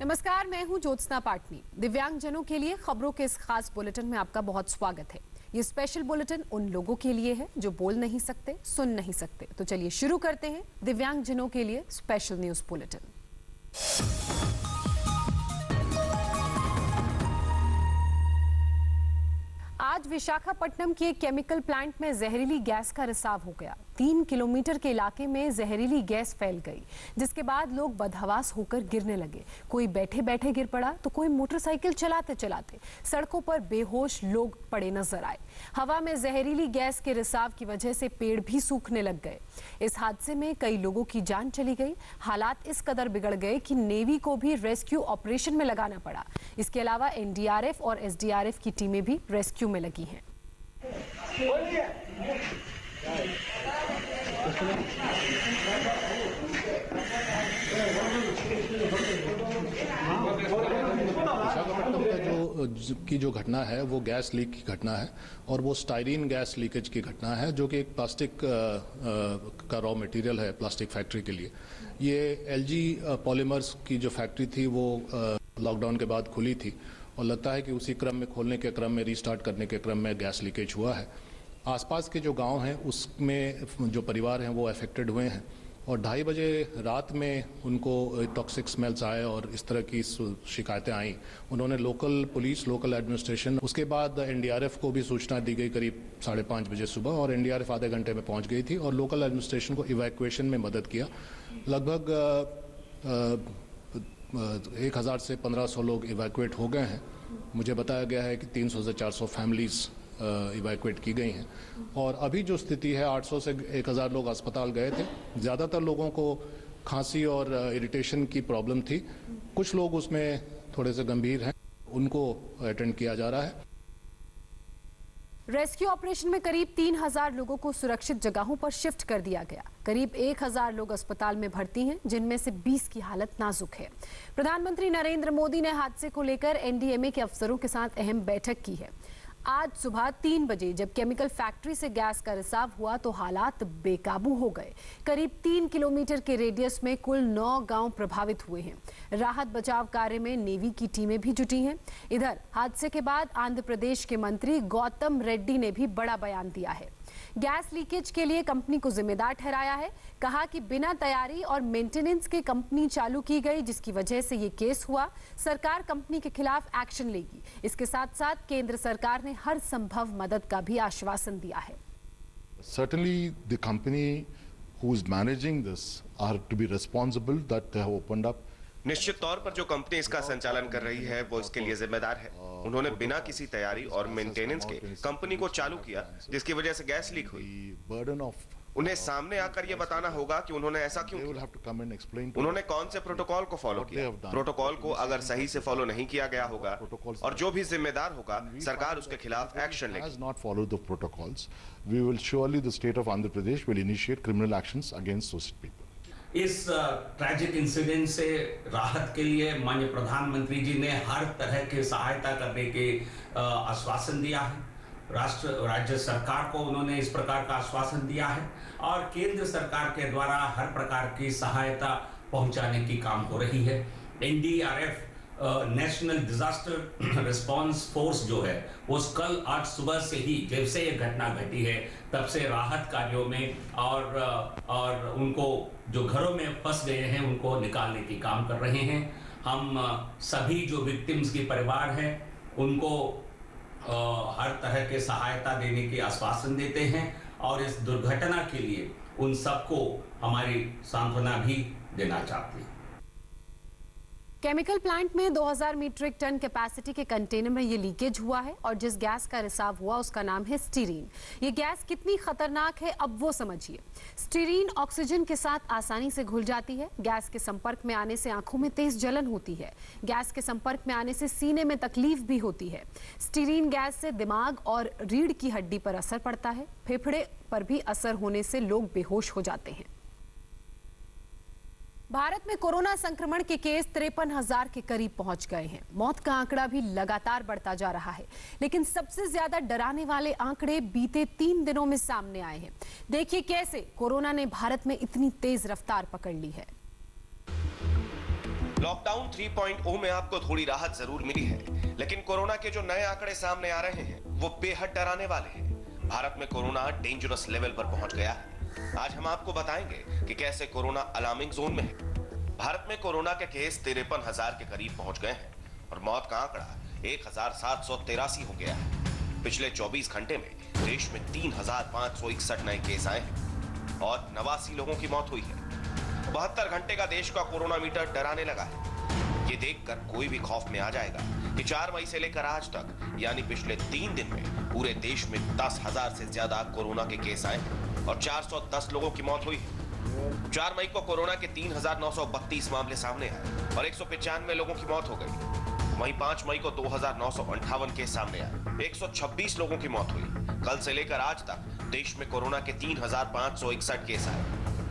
नमस्कार, मैं हूं ज्योत्सना पाटनी। दिव्यांगजनों के लिए खबरों के इस खास बुलेटिन में आपका बहुत स्वागत है। ये स्पेशल बुलेटिन उन लोगों के लिए है जो बोल नहीं सकते, सुन नहीं सकते। तो चलिए शुरू करते हैं दिव्यांगजनों के लिए स्पेशल न्यूज बुलेटिन। आज विशाखापट्टनम के एक केमिकल प्लांट में जहरीली गैस का रिसाव हो गया। 3 किलोमीटर के इलाके में जहरीली गैस फैल गई, जिसके बाद लोग बदहवास होकर गिरने लगे। कोई बैठे बैठे गिर पड़ा तो कोई मोटरसाइकिल चलाते चलाते। सड़कों पर बेहोश लोग पड़े नजर आए। हवा में जहरीली गैस के रिसाव की वजह से पेड़ भी सूखने लग गए। इस हादसे में कई लोगों की जान चली गई। हालात इस कदर बिगड़ गए कि नेवी को भी रेस्क्यू ऑपरेशन में लगाना पड़ा। इसके अलावा एनडीआरएफ और एसडीआरएफ की टीमें भी रेस्क्यू में लगी हैं। विशाखापट्टनम का जो घटना है वो गैस लीक की घटना है और वो स्टाइरीन गैस लीकेज की घटना है, जो कि एक प्लास्टिक का रॉ मटेरियल है प्लास्टिक फैक्ट्री के लिए। ये एलजी पॉलीमर्स की जो फैक्ट्री थी वो लॉकडाउन के बाद खुली थी और लगता है कि उसी क्रम में खोलने के क्रम में रीस्टार्ट करने के क्रम में गैस लीकेज हुआ है। आसपास के जो गांव हैं उसमें जो परिवार हैं वो अफेक्टेड हुए हैं और 2:30 बजे रात में उनको टॉक्सिक स्मेल्स आए और इस तरह की शिकायतें आई। उन्होंने लोकल पुलिस, लोकल एडमिनिस्ट्रेशन, उसके बाद एनडीआरएफ को भी सूचना दी गई करीब 5:30 बजे सुबह और एनडीआरएफ आधे घंटे में पहुंच गई थी और लोकल एडमिनिस्ट्रेशन को इवैक्यूएशन में मदद किया। लगभग 1000 से 1500 लोग इवैक्यूएट हो गए हैं। मुझे बताया गया है कि 300 से 400 फैमिलीज इवैक्यूएट की गई हैं और अभी जो स्थिति है 800 से 1000 लोग अस्पताल गए थे। ज़्यादातर लोगों को खांसी और इरिटेशन की प्रॉब्लम थी। कुछ लोग उसमें थोड़े से गंभीर हैं, उनको अटेंड किया जा रहा है। रेस्क्यू ऑपरेशन में करीब 3000 लोगों को सुरक्षित जगहों पर शिफ्ट कर दिया गया। करीब 1000 लोग अस्पताल में भर्ती हैं, जिनमें से 20 की हालत नाजुक है। प्रधानमंत्री नरेंद्र मोदी ने हादसे को लेकर एनडीएमए के अफसरों के साथ अहम बैठक की है। आज सुबह 3 बजे जब केमिकल फैक्ट्री से गैस का रिसाव हुआ तो हालात बेकाबू हो गए। करीब 3 किलोमीटर के रेडियस में कुल 9 गांव प्रभावित हुए हैं। राहत बचाव कार्य में नेवी की टीमें भी जुटी हैं। इधर हादसे के बाद आंध्र प्रदेश के मंत्री गौतम रेड्डी ने भी बड़ा बयान दिया है। गैस लीकेज के लिए कंपनी को जिम्मेदार ठहराया है। कहा कि बिना तैयारी और मेंटेनेंस के कंपनी चालू की गई, जिसकी वजह से ये केस हुआ। सरकार कंपनी के खिलाफ एक्शन लेगी। इसके साथ साथ केंद्र सरकार ने हर संभव मदद का भी आश्वासन दिया है। Certainly the company who is managing this are to be responsible that they have opened up. निश्चित तौर पर जो कंपनी इसका संचालन कर रही है वो इसके लिए जिम्मेदार है। उन्होंने बिना किसी तैयारी और मेंटेनेंस के कंपनी को चालू किया, जिसकी वजह से गैस लीक हुई। उन्हें सामने आकर ये बताना होगा कि उन्होंने ऐसा क्यों किया। उन्होंने कौन से प्रोटोकॉल को फॉलो किया। प्रोटोकॉल को अगर सही से फॉलो नहीं किया गया होगा और जो भी जिम्मेदार होगा सरकार उसके खिलाफ एक्शन लेगी। We will surely the state of Andhra Pradesh will initiate criminal actions against those people. इस ट्रैजिक इंसिडेंट से राहत के लिए माननीय प्रधानमंत्री जी ने हर तरह की सहायता करने के आश्वासन दिया है। राज्य सरकार को उन्होंने इस प्रकार का आश्वासन दिया है और केंद्र सरकार के द्वारा हर प्रकार की सहायता पहुंचाने की काम हो रही है। NDRF national disaster response force जो है वो कल आज सुबह से ही, जब से ये घटना घटी है तब से राहत कार्यों में और उनको जो घरों में फंस गए हैं उनको निकालने की काम कर रहे हैं। हम सभी जो विक्टिम्स के परिवार हैं उनको हर तरह के सहायता देने की आश्वासन देते हैं और इस दुर्घटना के लिए उन सबको हमारी सांत्वना भी देना चाहते हैं। केमिकल प्लांट में 2000 मीट्रिक टन कैपेसिटी के कंटेनर में ये लीकेज हुआ है और जिस गैस का रिसाव हुआ उसका नाम है स्टीरीन। ये गैस कितनी खतरनाक है अब वो समझिए। स्टीरीन ऑक्सीजन के साथ आसानी से घुल जाती है। गैस के संपर्क में आने से आंखों में तेज जलन होती है। गैस के संपर्क में आने से सीने में तकलीफ भी होती है। स्टीरीन गैस से दिमाग और रीढ़ की हड्डी पर असर पड़ता है। फेफड़े पर भी असर होने से लोग बेहोश हो जाते हैं। भारत में कोरोना संक्रमण के केस 53,000 के करीब पहुंच गए हैं। मौत का आंकड़ा भी लगातार बढ़ता जा रहा है, लेकिन सबसे ज्यादा डराने वाले आंकड़े बीते 3 दिनों में सामने आए हैं। देखिए कैसे कोरोना ने भारत में इतनी तेज रफ्तार पकड़ ली है। लॉकडाउन 3.0 में आपको थोड़ी राहत जरूर मिली है, लेकिन कोरोना के जो नए आंकड़े सामने आ रहे हैं वो बेहद डराने वाले हैं। भारत में कोरोना डेंजरस लेवल पर पहुंच गया है। आज हम आपको बताएंगे कि कैसे कोरोना अलार्मिंग जोन में है। भारत में कोरोना के केस 53,000 के करीब पहुंच गए हैं और मौत का आंकड़ा 1,783 हो गया है। पिछले 24 घंटे में देश में 3,561 नए केस आए हैं और 89 लोगों की मौत हुई है। 72 घंटे का देश का कोरोना मीटर डराने लगा है। ये देखकर कोई भी खौफ में आ जाएगा कि 4 मई से लेकर आज तक यानी पिछले 3 दिन में पूरे देश में 10,000 से ज्यादा कोरोना के केस आए हैं और 410 लोगों की मौत हुई है। 4 मई को कोरोना के 3,932 मामले सामने आए और 195 लोगों की मौत हो गई। वहीं 5 मई को 2,958 केस सामने आए, 126 लोगों की मौत हुई। कल से लेकर आज तक देश में कोरोना के 3,561 केस आए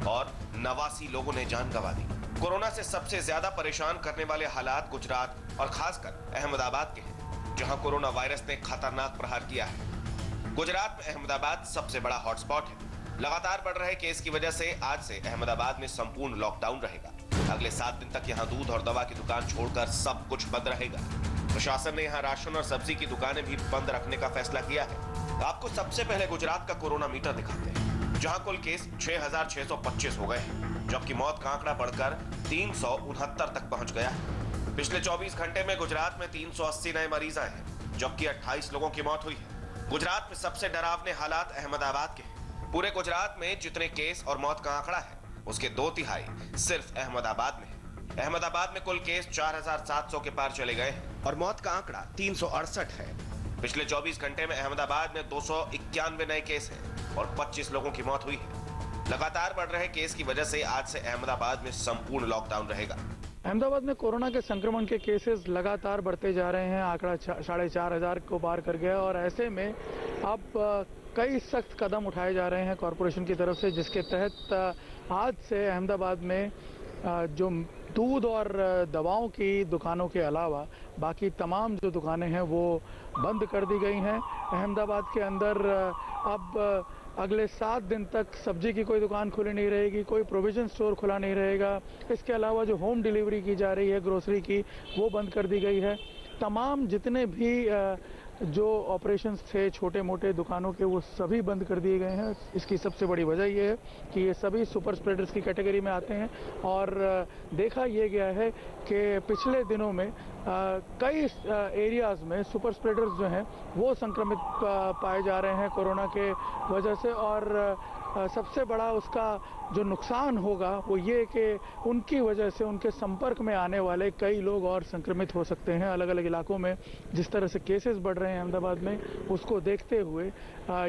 और 89 लोगों ने जान गंवा दी। कोरोना से सबसे ज्यादा परेशान करने वाले हालात गुजरात और खासकर अहमदाबाद के हैं, जहां कोरोना वायरस ने खतरनाक प्रहार किया है। गुजरात में अहमदाबाद सबसे बड़ा हॉटस्पॉट है। लगातार बढ़ रहे केस की वजह से आज से अहमदाबाद में संपूर्ण लॉकडाउन रहेगा। अगले 7 दिन तक यहां दूध और दवा की दुकान छोड़कर सब कुछ बंद रहेगा। प्रशासन ने यहां राशन और सब्जी की दुकानें भी बंद रखने का फैसला किया है। आपको सबसे पहले गुजरात का कोरोना मीटर दिखाते हैं, जहां कुल केस 6,625 हो गए हैं, जबकि मौत का आंकड़ा बढ़कर 369 तक पहुंच गया है। पिछले 24 घंटे में गुजरात में 380 नए मरीज आए हैं, जबकि 28 लोगों की मौत हुई है। गुजरात में सबसे डरावने हालात अहमदाबाद के हैं। पूरे गुजरात में जितने केस और मौत का आंकड़ा है, उसके 2/3 सिर्फ अहमदाबाद में है। अहमदाबाद में कुल केस 4,700 के पार चले गए हैं और मौत का आंकड़ा 368 है। पिछले 24 घंटे में अहमदाबाद में 291 नए केस हैं और 25 लोगों की मौत हुई है। लगातार बढ़ रहे केस की वजह से आज से अहमदाबाद में संपूर्ण लॉकडाउन रहेगा। अहमदाबाद में कोरोना के संक्रमण के केसेस लगातार बढ़ते जा रहे हैं। आंकड़ा 4,500 को पार कर गया और ऐसे में अब कई सख्त कदम उठाए जा रहे हैं कॉरपोरेशन की तरफ से, जिसके तहत आज से अहमदाबाद में जो दूध और दवाओं की दुकानों के अलावा बाकी तमाम जो दुकानें हैं वो बंद कर दी गई हैं। अहमदाबाद के अंदर अब अगले 7 दिन तक सब्जी की कोई दुकान खुली नहीं रहेगी, कोई प्रोविजन स्टोर खुला नहीं रहेगा। इसके अलावा जो होम डिलीवरी की जा रही है ग्रोसरी की, वो बंद कर दी गई है। तमाम जितने भी जो ऑपरेशंस थे छोटे मोटे दुकानों के, वो सभी बंद कर दिए गए हैं। इसकी सबसे बड़ी वजह ये है कि ये सभी सुपर स्प्रेडर्स की कैटेगरी में आते हैं और देखा ये गया है कि पिछले दिनों में कई एरियाज़ में सुपर स्प्रेडर्स जो हैं वो संक्रमित पाए जा रहे हैं कोरोना के वजह से। और सबसे बड़ा उसका जो नुकसान होगा वो ये कि उनकी वजह से उनके संपर्क में आने वाले कई लोग और संक्रमित हो सकते हैं। अलग अलग इलाकों में जिस तरह से केसेस बढ़ रहे हैं अहमदाबाद में, उसको देखते हुए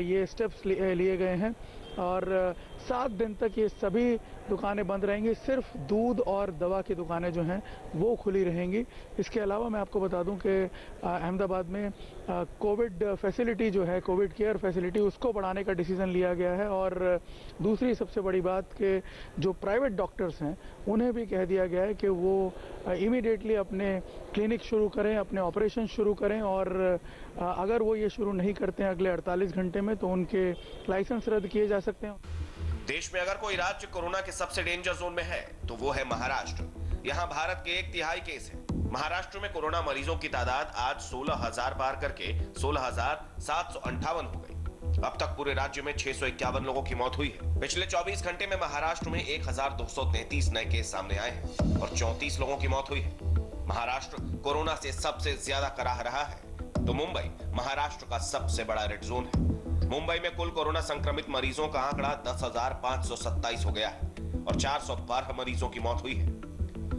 ये स्टेप्स लिए गए हैं और 7 दिन तक ये सभी दुकानें बंद रहेंगी। सिर्फ दूध और दवा की दुकानें जो हैं वो खुली रहेंगी। इसके अलावा मैं आपको बता दूं कि अहमदाबाद में कोविड फैसिलिटी जो है, कोविड केयर फैसिलिटी, उसको बढ़ाने का डिसीजन लिया गया है। और दूसरी सबसे बड़ी बात कि जो प्राइवेट डॉक्टर्स हैं उन्हें भी कह दिया गया है कि वो इमीडिएटली अपने क्लिनिक शुरू करें, अपने ऑपरेशन शुरू करें और अगर वो ये शुरू नहीं करते हैं अगले 48 घंटे में तो उनके लाइसेंस रद्द किए जा सकते हैं। देश में अगर कोई राज्य कोरोना के सबसे डेंजर जोन में है तो वो है महाराष्ट्र। यहाँ भारत के 1/3 केस है। महाराष्ट्र में कोरोना मरीजों की तादाद आज 16,000 पार करके 16,758 हो गई। अब तक पूरे राज्य में 651 लोगों की मौत हुई है। पिछले 24 घंटे में महाराष्ट्र में 1,233 नए केस सामने आए हैं और 34 लोगों की मौत हुई है। महाराष्ट्र कोरोना से सबसे ज्यादा कराह रहा है तो मुंबई महाराष्ट्र का सबसे बड़ा रेड जोन है। मुंबई में कुल कोरोना संक्रमित मरीजों का आंकड़ा 10,527 हो गया है और 412 मरीजों की मौत हुई है।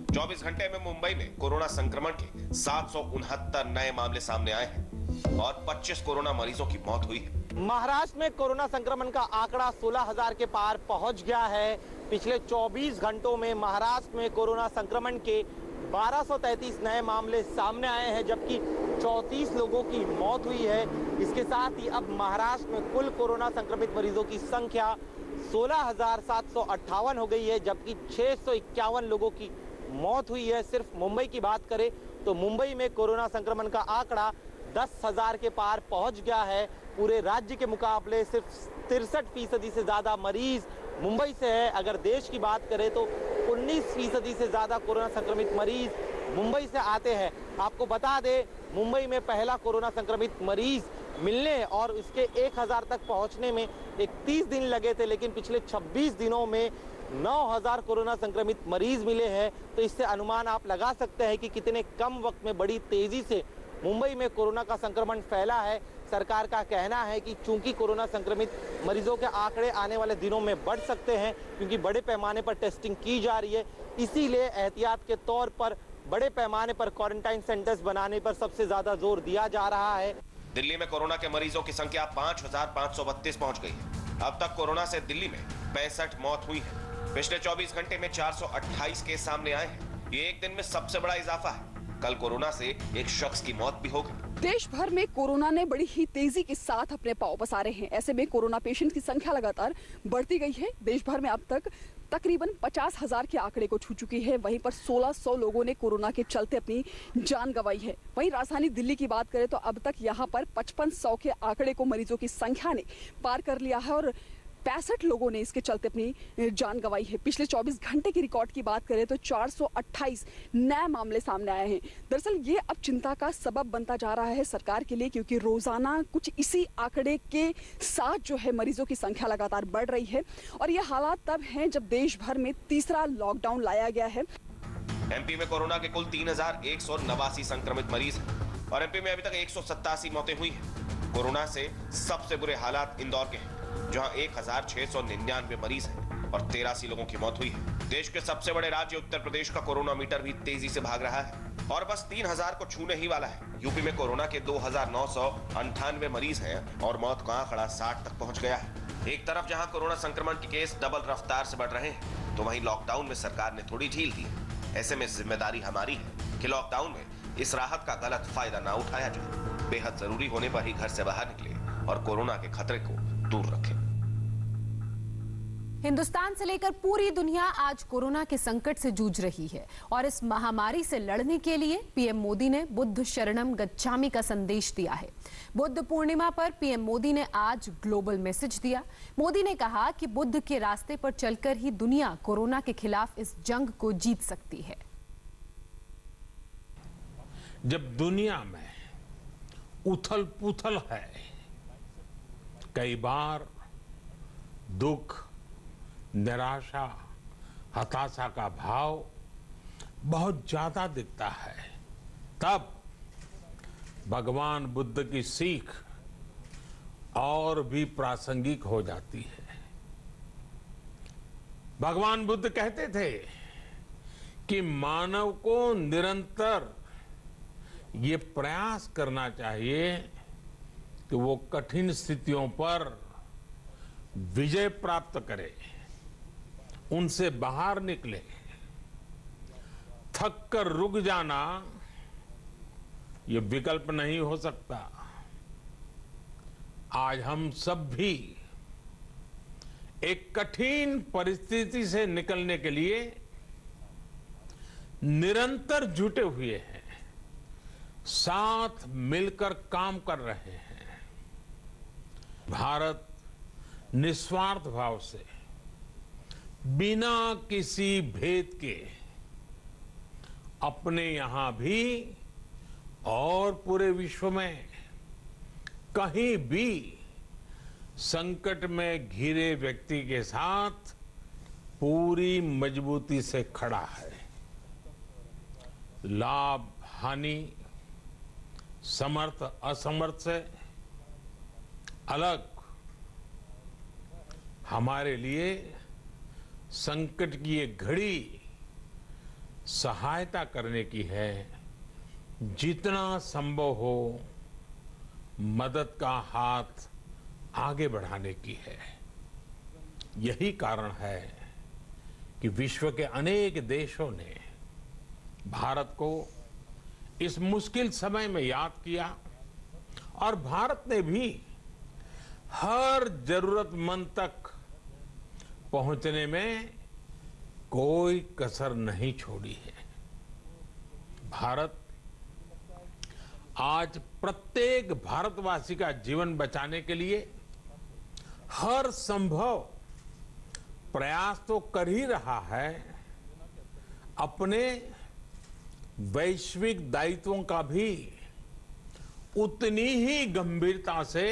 24 घंटे में मुंबई में कोरोना संक्रमण के 769 नए मामले सामने आए हैं और 25 कोरोना मरीजों की मौत हुई है। महाराष्ट्र में कोरोना संक्रमण का आंकड़ा 16,000 के पार पहुंच गया है। पिछले 24 घंटों में महाराष्ट्र में कोरोना संक्रमण के 1233 नए मामले सामने आए हैं, जबकि 34 लोगों की मौत हुई है। इसके साथ ही अब महाराष्ट्र में कुल कोरोना संक्रमित मरीजों की संख्या 16,758 हो गई है, जबकि 651 लोगों की मौत हुई है। सिर्फ मुंबई की बात करें तो मुंबई में कोरोना संक्रमण का आंकड़ा 10,000 के पार पहुंच गया है। पूरे राज्य के मुकाबले सिर्फ 63% से ज्यादा मरीज मुंबई से है। अगर देश की बात करें तो 19% से ज्यादा कोरोना संक्रमित मरीज मुंबई से आते हैं। आपको बता दें, मुंबई में पहला कोरोना संक्रमित मरीज मिलने और इसके 1000 तक पहुंचने में 31 दिन लगे थे, लेकिन पिछले 26 दिनों में 9000 कोरोना संक्रमित मरीज मिले हैं। तो इससे अनुमान आप लगा सकते हैं कि कितने कम वक्त में बड़ी तेजी से मुंबई में कोरोना का संक्रमण फैला है। सरकार का कहना है कि चूंकि कोरोना संक्रमित मरीजों के आंकड़े आने वाले दिनों में बढ़ सकते हैं, क्योंकि बड़े पैमाने पर टेस्टिंग की जा रही है, इसीलिए एहतियात के तौर पर बड़े पैमाने पर क्वारंटाइन सेंटर्स बनाने पर सबसे ज्यादा जोर दिया जा रहा है। दिल्ली में कोरोना के मरीजों की संख्या 5532 पहुंच गई है। अब तक कोरोना से दिल्ली में 65 मौत हुई है। पिछले 24 घंटे में 428 केस सामने आए हैं। ये एक दिन में सबसे बड़ा इजाफा है। कल कोरोना से एक शख्स की मौत भी हो गई। देश भर में कोरोना ने बड़ी ही तेजी के साथ अपने पांव पसारे हैं। ऐसे में कोरोना पेशेंट की संख्या लगातार बढ़ती गई है। देश भर में अब तक तकरीबन 50,000 के आंकड़े को छू चुकी है। वहीं पर 1600 लोगों ने कोरोना के चलते अपनी जान गंवाई है। वहीं राजधानी दिल्ली की बात करें तो अब तक यहां पर 5500 के आंकड़े को मरीजों की संख्या ने पार कर लिया है और 65 लोगों ने इसके चलते अपनी जान गंवाई है। पिछले 24 घंटे की रिकॉर्ड की बात करें तो 428 नए मामले सामने आए हैं। दरअसल ये अब चिंता का सबब बनता जा रहा है सरकार के लिए, क्योंकि रोजाना कुछ इसी आंकड़े के साथ जो है मरीजों की संख्या लगातार बढ़ रही है और ये हालात तब हैं जब देश भर में तीसरा लॉकडाउन लाया गया है। एमपी में कोरोना के कुल 3189 संक्रमित मरीज हैं और एमपी में अभी तक 187 मौतें हुई हैं। कोरोना से सबसे बुरे हालात इंदौर के हैं, जहां 1699 मरीज हैं और 83 लोगों की मौत हुई है। देश के सबसे बड़े राज्य उत्तर प्रदेश का कोरोना मीटर भी तेजी से भाग रहा है और बस 3000 को छूने ही वाला है। यूपी में कोरोना के 2998 मरीज हैं और मौत का आंकड़ा 60 तक पहुंच गया है। एक तरफ जहां कोरोना संक्रमण के केस डबल रफ्तार से बढ़ रहे हैं, तो वहीं लॉकडाउन में सरकार ने थोड़ी ढील दी है। ऐसे में जिम्मेदारी हमारी है कि लॉकडाउन में इस राहत का गलत फायदा ना उठाया जाए। बेहद जरूरी होने पर ही घर से बाहर निकले और कोरोना के खतरे को दूर रखें। हिंदुस्तान से लेकर पूरी दुनिया आज कोरोना के संकट से जूझ रही है और इस महामारी से लड़ने के लिए पीएम मोदी ने बुद्ध शरणम गच्छामि का संदेश दिया है। बुद्ध पूर्णिमा पर पीएम मोदी ने आज ग्लोबल मैसेज दिया। मोदी ने कहा कि बुद्ध के रास्ते पर चलकर ही दुनिया कोरोना के खिलाफ इस जंग को जीत सकती है। जब दुनिया में उथल पुथल है, कई बार दुख, निराशा, हताशा का भाव बहुत ज्यादा दिखता है, तब भगवान बुद्ध की सीख और भी प्रासंगिक हो जाती है। भगवान बुद्ध कहते थे कि मानव को निरंतर ये प्रयास करना चाहिए कि वो कठिन स्थितियों पर विजय प्राप्त करे, उनसे बाहर निकले। थक कर रुक जाना ये विकल्प नहीं हो सकता। आज हम सब भी एक कठिन परिस्थिति से निकलने के लिए निरंतर जुटे हुए हैं, साथ मिलकर काम कर रहे हैं। भारत निस्वार्थ भाव से, बिना किसी भेद के अपने यहां भी और पूरे विश्व में कहीं भी संकट में घिरे व्यक्ति के साथ पूरी मजबूती से खड़ा है। लाभ हानि, समर्थ असमर्थ से अलग हमारे लिए संकट की ये घड़ी सहायता करने की है। जितना संभव हो मदद का हाथ आगे बढ़ाने की है। यही कारण है कि विश्व के अनेक देशों ने भारत को इस मुश्किल समय में याद किया और भारत ने भी हर जरूरतमंद तक पहुंचने में कोई कसर नहीं छोड़ी है। भारत आज प्रत्येक भारतवासी का जीवन बचाने के लिए हर संभव प्रयास तो कर ही रहा है, अपने वैश्विक दायित्वों का भी उतनी ही गंभीरता से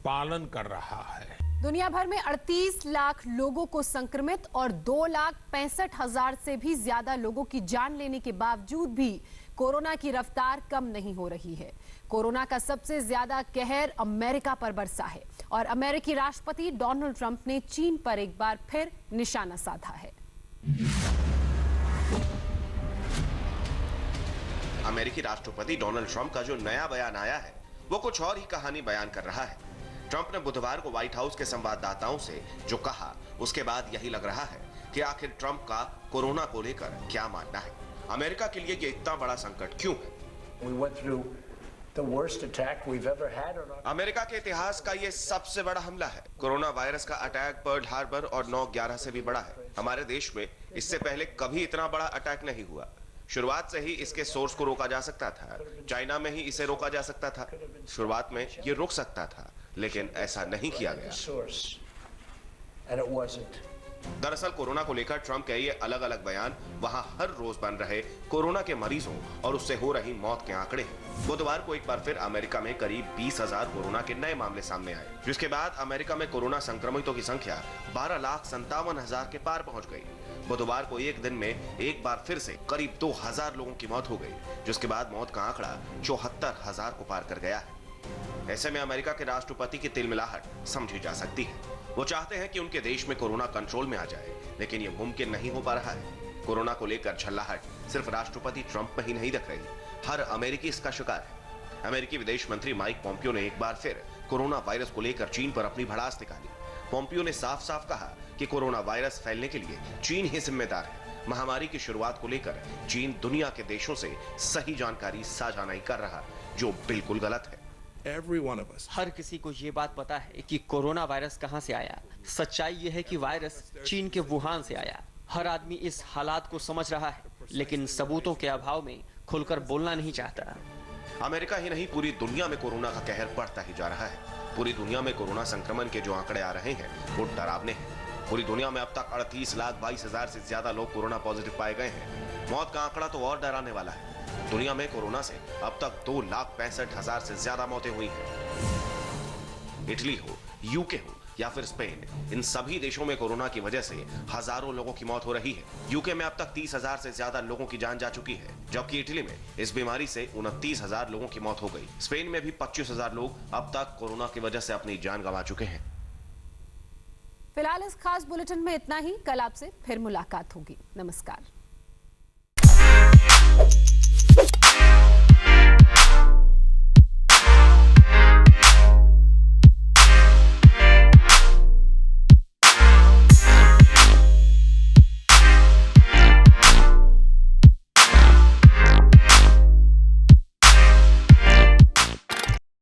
पालन कर रहा है। दुनिया भर में 38 लाख लोगों को संक्रमित और 2,65,000 से भी ज्यादा लोगों की जान लेने के बावजूद भी कोरोना की रफ्तार कम नहीं हो रही है। कोरोना का सबसे ज्यादा कहर अमेरिका पर बरसा है और अमेरिकी राष्ट्रपति डोनाल्ड ट्रंप ने चीन पर एक बार फिर निशाना साधा है। अमेरिकी राष्ट्रपति डोनाल्ड ट्रंप का जो नया बयान आया है वो कुछ और ही कहानी बयान कर रहा है। ट्रंप ने बुधवार को व्हाइट हाउस के संवाददाताओं से जो कहा उसके बाद यही लग रहा है कि आखिर ट्रंप का कोरोना को लेकर क्या मानना है। अमेरिका के लिए ये इतना बड़ा संकट क्यों है? अमेरिका के इतिहास का ये सबसे बड़ा हमला है। कोरोना वायरस का अटैक पर्ल हार्बर और 9/11 से भी बड़ा है। हमारे देश में इससे पहले कभी इतना बड़ा अटैक नहीं हुआ। शुरुआत से ही इसके सोर्स को रोका जा सकता था। चाइना में ही इसे रोका जा सकता था। शुरुआत में ये रुक सकता था, लेकिन ऐसा नहीं किया गया। दरअसल कोरोना को लेकर ट्रंप के ये अलग अलग बयान वहां हर रोज बन रहे कोरोना के मरीजों और उससे हो रही मौत के आंकड़े हैं। बुधवार को एक बार फिर अमेरिका में करीब 20,000 कोरोना के नए मामले सामने आए, जिसके बाद अमेरिका में कोरोना संक्रमितों की संख्या 12,57,000 के पार पहुंच गई। बुधवार को एक दिन में एक बार फिर से करीब 2,000 लोगों की मौत हो गई, जिसके बाद मौत का आंकड़ा 74,000 को पार कर गया है। ऐसे में अमेरिका के राष्ट्रपति की तिलमिलाहट समझी जा सकती है। वो चाहते हैं कि उनके देश में कोरोना कंट्रोल में आ जाए, लेकिन ये मुमकिन नहीं हो पा रहा है। कोरोना को लेकर झल्लाहट सिर्फ राष्ट्रपति ट्रंप में ही नहीं दिख रही, हर अमेरिकी इसका शिकार है। अमेरिकी विदेश मंत्री माइक पोम्पियो ने एक बार फिर कोरोना वायरस को लेकर चीन पर अपनी भड़ास निकाली। पोम्पियो ने साफ साफ कहा कि कोरोना वायरस फैलने के लिए चीन ही जिम्मेदार है। महामारी की शुरुआत को लेकर चीन दुनिया के देशों से सही जानकारी साझा नहीं कर रहा, जो बिल्कुल गलत है। हर किसी को ये बात पता है कि कोरोना वायरस कहां से आया। सच्चाई यह है कि वायरस चीन के वुहान से आया। हर आदमी इस हालात को समझ रहा है, लेकिन सबूतों के अभाव में खुलकर बोलना नहीं चाहता। अमेरिका ही नहीं, पूरी दुनिया में कोरोना का कहर बढ़ता ही जा रहा है। पूरी दुनिया में कोरोना संक्रमण के जो आंकड़े आ रहे हैं वो डरावने हैं। पूरी दुनिया में अब तक 38,22,000 से ज्यादा लोग कोरोना पॉजिटिव पाए गए हैं। मौत का आंकड़ा तो और डराने वाला है। दुनिया में कोरोना से अब तक 2,65,000 से ज्यादा मौतें हुई हैं। इटली हो, यूके हो या फिर स्पेन, इन सभी देशों में कोरोना की वजह से हजारों लोगों की मौत हो रही है। यूके में अब तक 30,000 से ज्यादा लोगों की जान जा चुकी है, जबकि इटली में इस बीमारी से 29,000 लोगों की मौत हो गई। स्पेन में भी 25,000 लोग अब तक कोरोना की वजह से अपनी जान गंवा चुके हैं। फिलहाल इस खास बुलेटिन में इतना ही। कल आपसे फिर मुलाकात होगी। नमस्कार।